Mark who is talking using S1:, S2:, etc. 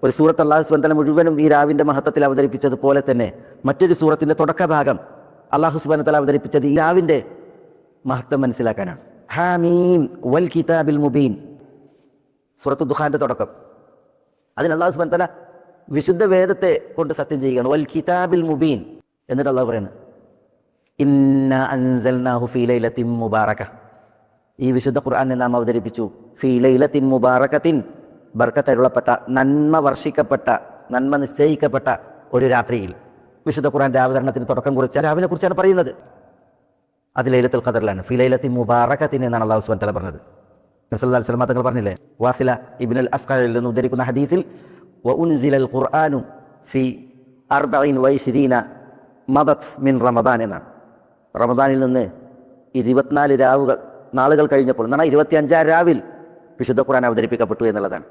S1: ഒരു സൂറത്ത് അല്ലാഹു സുബ്ഹാനഹു വ തആല മുഴുവനും ഈ രാവിൻ്റെ മഹത്വത്തിൽ അവതരിപ്പിച്ചതുപോലെ തന്നെ മറ്റൊരു സൂറത്തിൻ്റെ തുടക്കഭാഗം അല്ലാഹു സുബ്ഹാനഹു വ തആല അവതരിപ്പിച്ചത് ഈ രാവിൻ്റെ മഹത്വം മനസ്സിലാക്കാനാണ്. ഹാമീം വൽ കിതാബിൽ മുബീൻ, സൂറത്ത് ദുഖാൻ്റെ തുടക്കം. അതിന് അല്ലാഹു സുബ്ഹാനഹു വ തആല വിശുദ്ധ വേദത്തെ കൊണ്ട് സത്യം ചെയ്യുകയാണ്. വൽ കിതാബിൽ മുബീൻ എന്നിട്ട് അല്ലാഹു പറയുന്നത് ഇന്നാ അൻസൽനാഹു ഫീ ലൈലത്തിൻ മുബാറക, ഈ വിശുദ്ധ ഖുർആനെ നാം അവതരിപ്പിച്ചു ഫീ ലൈലത്തിൻ മുബാറകത്തിൻ, ബർക്കത്തരുളപ്പെട്ട, നന്മ വർഷിക്കപ്പെട്ട, നന്മ നിശ്ചയിക്കപ്പെട്ട ഒരു രാത്രിയിൽ. വിശുദ്ധ ഖുർആന്റെ അവതരണത്തിന് തുടക്കം കുറിച്ച രാവിനെ കുറിച്ചാണ് പറയുന്നത്. അത് ലൈലത്തുൽ ഖദറിലാണ്. ഫീ ലൈലത്തിൻ മുബാറകത്തിൻ എന്നാണ് അല്ലാഹു സുബ്ഹാനഹു വ തആല പറഞ്ഞത്. നബി സല്ലല്ലാഹു അലൈഹി വസല്ലം തങ്ങൾ പറഞ്ഞില്ലേ, വാസില ഇബ്നുൽ അസ്ഖറിൽ നിന്ന് ഉദ്ധരിക്കുന്ന ഹദീസിൽ വഉൻസിലൽ ഖുർആനു ഫീ 24 മദത് മിൻ റമദാൻ എന്നാണ്. റമദാനിൽ നിന്ന് 24 നാളുകൾ കഴിഞ്ഞപ്പോൾ എന്നാണ് 25-ാം രാവിൽ വിശുദ്ധ ഖുർആൻ അവതരിപ്പിക്കപ്പെട്ടു എന്നുള്ളതാണ്.